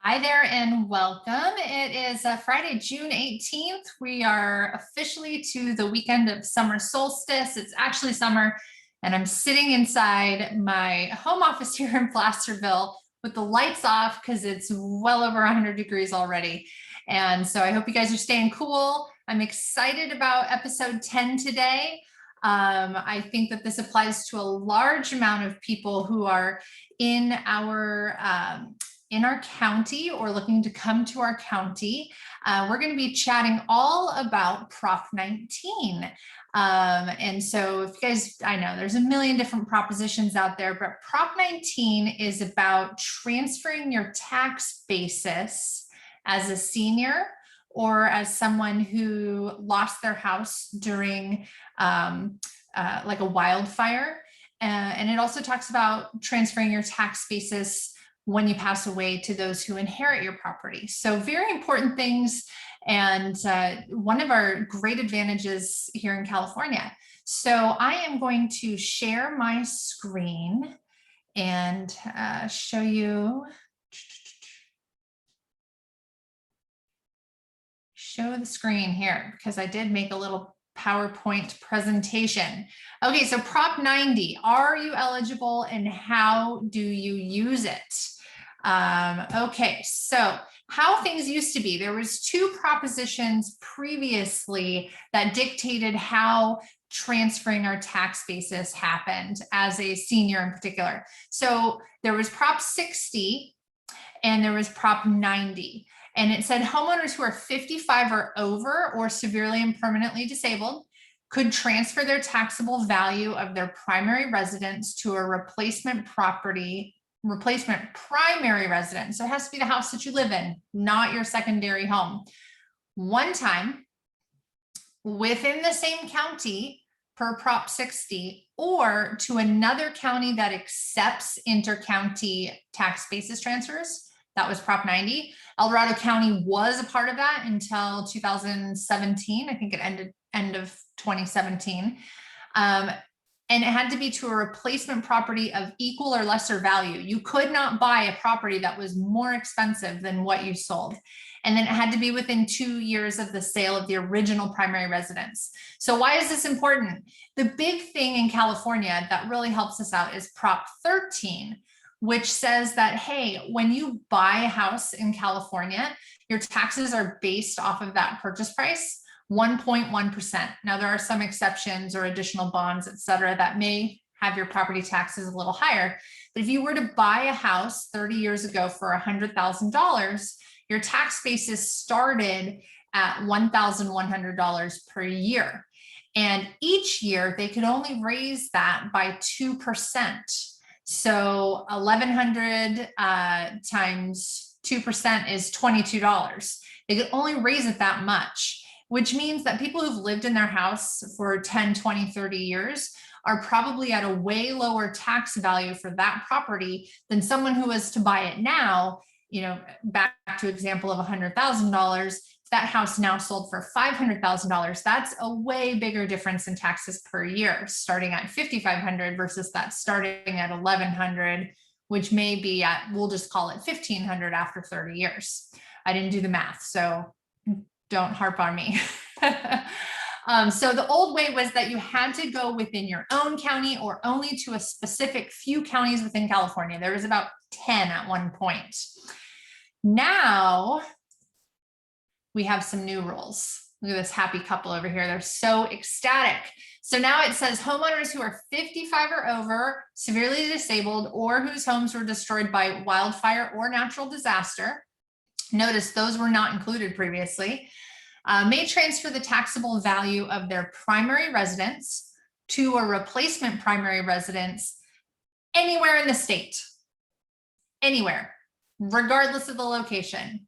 Hi there and welcome. It is Friday, June 18th. We are officially to the weekend of summer solstice. It's actually summer, and I'm sitting inside my home office here in Placerville with the lights off because it's well over 100 degrees already. And so I hope you guys are staying cool. I'm excited about episode 10 today. I think that this applies to a large amount of people who are in our county or looking to come to our county. We're going to be chatting all about Prop 19. And so if you guys, I know there's a million different propositions out there, but Prop 19 is about transferring your tax basis as a senior or as someone who lost their house during like a wildfire. And it also talks about transferring your tax basis when you pass away to those who inherit your property. So very important things, and one of our great advantages here in California. So I am going to share my screen and show the screen here because I did make a little PowerPoint presentation. Okay, so Prop 90, are you eligible and how do you use it? Okay, so how things used to be, there was two propositions previously that dictated how transferring our tax basis happened as a senior in particular. So there was Prop 60 and there was Prop 90. And it said homeowners who are 55 or over or severely and permanently disabled could transfer their taxable value of their primary residence to a replacement primary residence. So it has to be the house that you live in, not your secondary home. One time within the same county per Prop 60 or to another county that accepts inter-county tax basis transfers. That was Prop 90. El Dorado County was a part of that until 2017. I think it ended end of 2017. And it had to be to a replacement property of equal or lesser value. You could not buy a property that was more expensive than what you sold. And then it had to be within 2 years of the sale of the original primary residence. So why is this important? The big thing in California that really helps us out is Prop 13, which says that, hey, when you buy a house in California, your taxes are based off of that purchase price, 1.1%. Now, there are some exceptions or additional bonds, et cetera, that may have your property taxes a little higher. But if you were to buy a house 30 years ago for $100,000, your tax basis started at $1,100 per year. And each year, they could only raise that by 2%. So 1,100 times 2% is $22. They could only raise it that much, which means that people who've lived in their house for 10, 20, 30 years are probably at a way lower tax value for that property than someone who was to buy it now. You know, back to example of $100,000, that house now sold for $500,000. That's a way bigger difference in taxes per year, starting at $5,500 versus that starting at $1,100, which may be at, we'll just call it $1,500 after 30 years. I didn't do the math, so don't harp on me. So the old way was that you had to go within your own county or only to a specific few counties within California. There was about 10 at one point. Now we have some new rules. Look at this happy couple over here. They're so ecstatic. So now it says homeowners who are 55 or over, severely disabled, or whose homes were destroyed by wildfire or natural disaster. Notice those were not included previously. May transfer the taxable value of their primary residence to a replacement primary residence anywhere in the state. Anywhere, regardless of the location.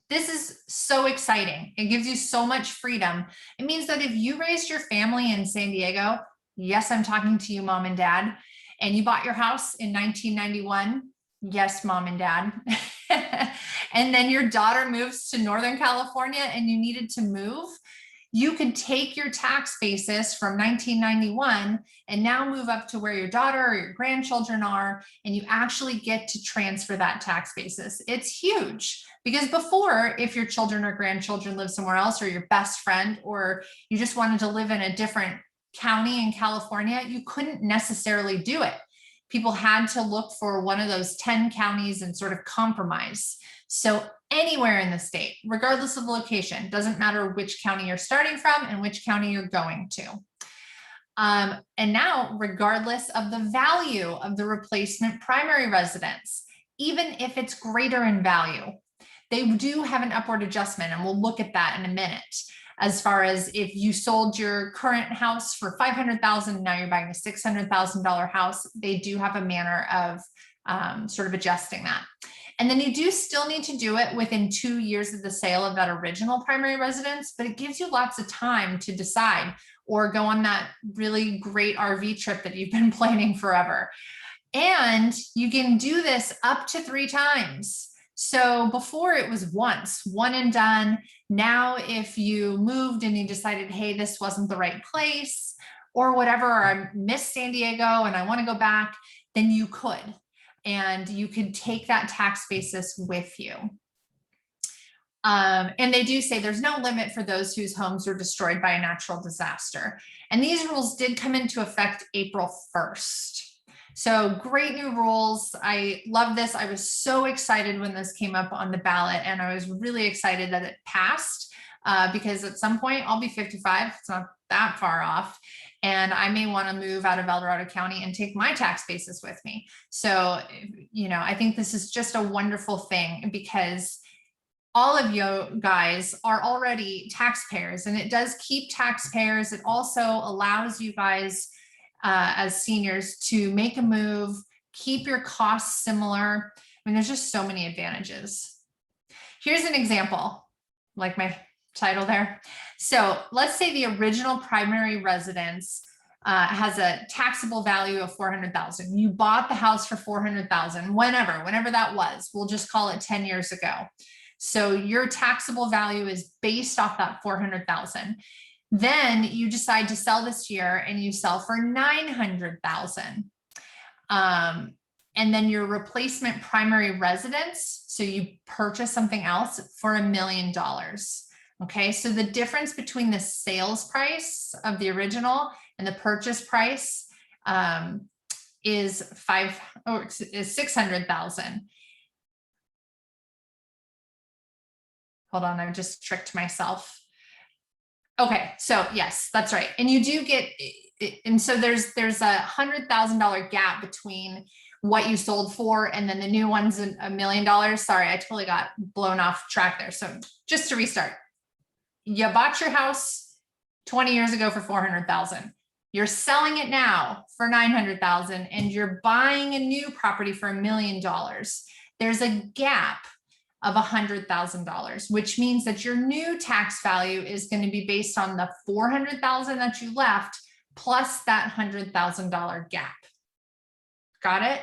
This is so exciting. It gives you so much freedom. It means that if you raised your family in San Diego, yes, I'm talking to you, mom and dad, and you bought your house in 1991, yes, mom and dad, and then your daughter moves to Northern California and you needed to move, You could take your tax basis from 1991 and now move up to where your daughter or your grandchildren are, and you actually get to transfer that tax basis. It's huge, because before, if your children or grandchildren live somewhere else, or your best friend, or you just wanted to live in a different county in California, you couldn't necessarily do it. People had to look for one of those 10 counties and sort of compromise. So anywhere in the state, regardless of the location, doesn't matter which county you're starting from and which county you're going to. And now, regardless of the value of the replacement primary residence, even if it's greater in value, they do have an upward adjustment, and we'll look at that in a minute. As far as if you sold your current house for $500,000, now you're buying a $600,000 house, they do have a manner of sort of adjusting that. And then you do still need to do it within 2 years of the sale of that original primary residence, but it gives you lots of time to decide, or go on that really great RV trip that you've been planning forever. And you can do this up to 3 times. So before it was once, one and done. Now, if you moved and you decided, hey, this wasn't the right place or whatever, or I miss San Diego and I want to go back, then you could. And you could take that tax basis with you. And they do say there's no limit for those whose homes were destroyed by a natural disaster. And these rules did come into effect April 1st. So great new rules. I love this. I was so excited when this came up on the ballot, and I was really excited that it passed because at some point I'll be 55. It's not that far off. And I may want to move out of El Dorado County and take my tax basis with me. So, I think this is just a wonderful thing, because all of you guys are already taxpayers, and it does keep taxpayers. It also allows you guys as seniors to make a move, keep your costs similar. I mean, there's just so many advantages. Here's an example, like my title there. So let's say the original primary residence has a taxable value of $400,000. You bought the house for $400,000, whenever that was. We'll just call it 10 years ago. So your taxable value is based off that $400,000. Then you decide to sell this year, and you sell for $900,000. And then your replacement primary residence, so you purchase something else for $1 million. Okay, so the difference between the sales price of the original and the purchase price is $600,000. Hold on, I just tricked myself. Okay, so yes, that's right. And you do get, and so there's a $100,000 gap between what you sold for and then the new one's $1 million. Sorry, I totally got blown off track there. So just to restart, you bought your house 20 years ago for $400,000. You're selling it now for $900,000, and you're buying a new property for $1 million. There's a gap of $100,000, which means that your new tax value is going to be based on the $400,000 that you left plus that $100,000 gap. Got it?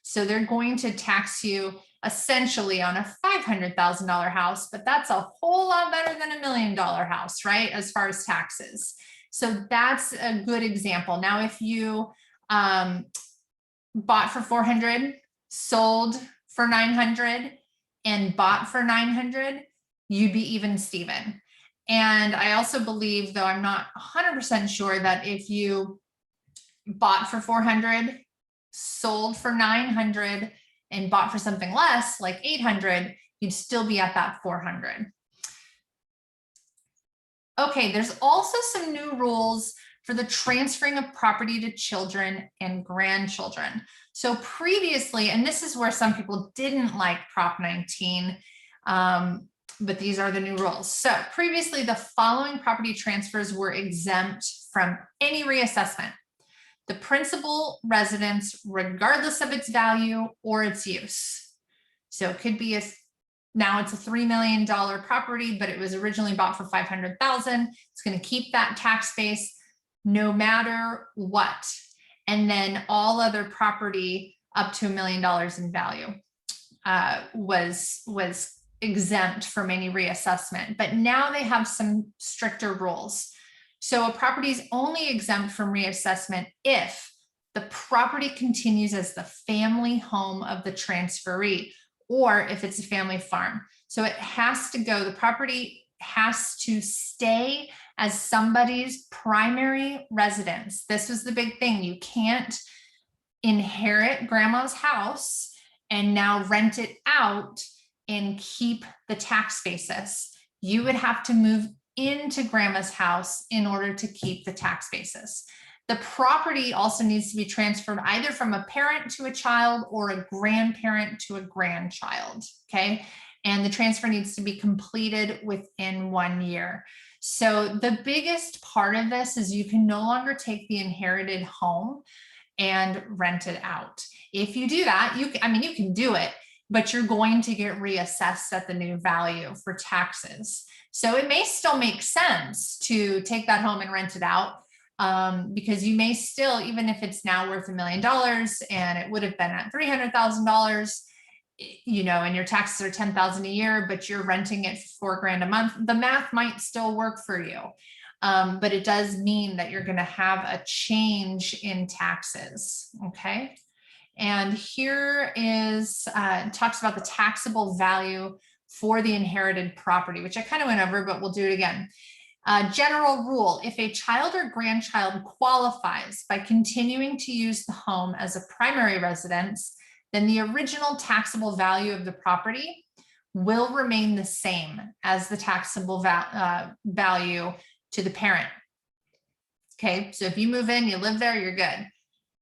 So they're going to tax you essentially on a $500,000 house, but that's a whole lot better than $1 million house, right? As far as taxes. So that's a good example. Now, if you bought for 400, sold for 900, and bought for 900, you'd be even Steven. And I also believe, though I'm not 100% sure, that if you bought for 400, sold for 900, and bought for something less, like 800, you'd still be at that 400. Okay, there's also some new rules for the transferring of property to children and grandchildren. So previously, and this is where some people didn't like Prop 19, but these are the new rules. So previously, the following property transfers were exempt from any reassessment: the principal residence, regardless of its value or its use. So it could be now it's a $3 million property, but it was originally bought for $500,000. It's going to keep that tax base no matter what. And then all other property up to $1 million in value was exempt from any reassessment, but now they have some stricter rules. So a property is only exempt from reassessment if the property continues as the family home of the transferee, or if it's a family farm. So it has to go, the property has to stay as somebody's primary residence. This was the big thing. You can't inherit grandma's house and now rent it out and keep the tax basis. You would have to move into grandma's house in order to keep the tax basis. The property also needs to be transferred either from a parent to a child or a grandparent to a grandchild, okay? And the transfer needs to be completed within 1 year. So the biggest part of this is you can no longer take the inherited home and rent it out. If you do that, you can do it, but you're going to get reassessed at the new value for taxes. So it may still make sense to take that home and rent it out, because you may still, even if it's now worth $1 million and it would have been at $300,000, and your taxes are $10,000 a year, but you're renting it for $4,000 a month, the math might still work for you. But it does mean that you're going to have a change in taxes. Okay. And here is, talks about the taxable value for the inherited property, which I kind of went over, but we'll do it again. General rule: if a child or grandchild qualifies by continuing to use the home as a primary residence, then the original taxable value of the property will remain the same as the taxable value to the parent. Okay, so if you move in, you live there, you're good.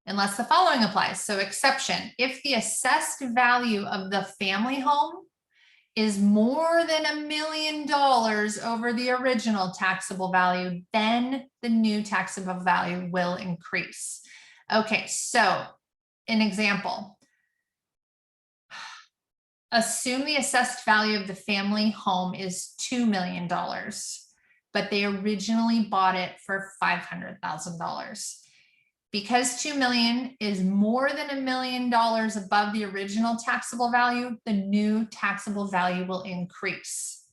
Unless the following applies. So exception: if the assessed value of the family home is more than $1 million over the original taxable value, then the new taxable value will increase. Okay, so an example. Assume the assessed value of the family home is $2 million, but they originally bought it for $500,000. Because $2 million is more than $1 million above the original taxable value, the new taxable value will increase.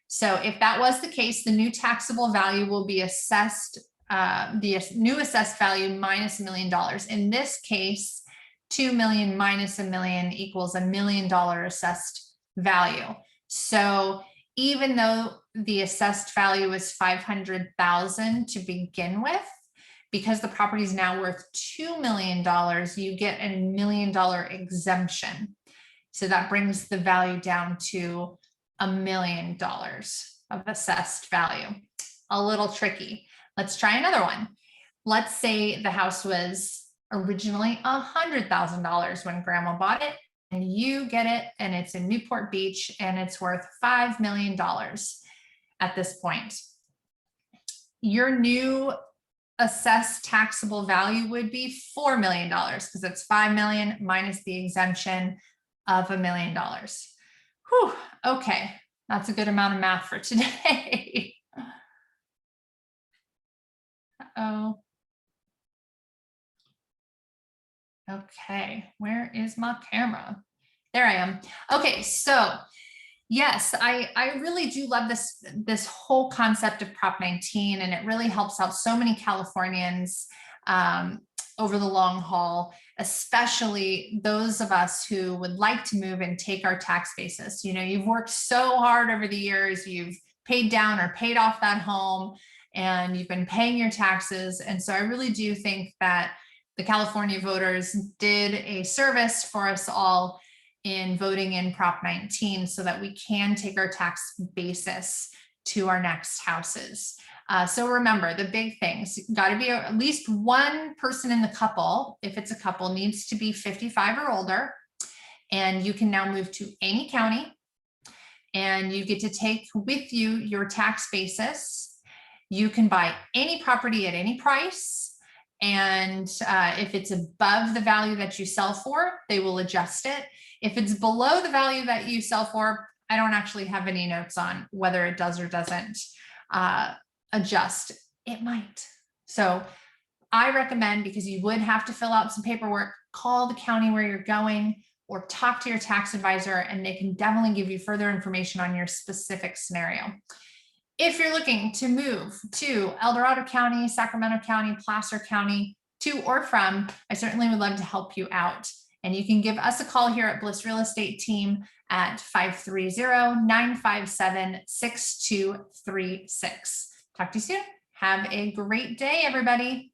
So if that was the case, the new taxable value will be assessed, the new assessed value minus $1 million. In this case, 2 million minus $1 million equals $1 million assessed value. So even though the assessed value is 500,000 to begin with, because the property is now worth $2 million, you get a $1 million exemption. So that brings the value down to $1 million of assessed value. A little tricky. Let's try another one. Let's say the house was originally $100,000 when grandma bought it, and you get it, and it's in Newport Beach, and it's worth $5 million at this point. Your new assessed taxable value would be $4 million, because it's 5 million minus the exemption of $1 million. Whew, okay, that's a good amount of math for today. Uh-oh. Okay, where is my camera? There I am. Okay, so yes, I really do love this whole concept of Prop 19, and it really helps out so many Californians over the long haul, especially those of us who would like to move and take our tax basis. You've worked so hard over the years, you've paid down or paid off that home, and you've been paying your taxes. And so I really do think that the California voters did a service for us all in voting in Prop 19 so that we can take our tax basis to our next houses. So remember the big things: got to be at least one person in the couple. If it's a couple, needs to be 55 or older, and you can now move to any county, and you get to take with you your tax basis. You can buy any property at any price. And if it's above the value that you sell for, they will adjust it. If it's below the value that you sell for, I don't actually have any notes on whether it does or doesn't adjust. It might. So I recommend, because you would have to fill out some paperwork, call the county where you're going, or talk to your tax advisor, and they can definitely give you further information on your specific scenario. If you're looking to move to El Dorado County, Sacramento County, Placer County, to or from, I certainly would love to help you out. And you can give us a call here at Bliss Real Estate Team at 530-957-6236. Talk to you soon. Have a great day, everybody.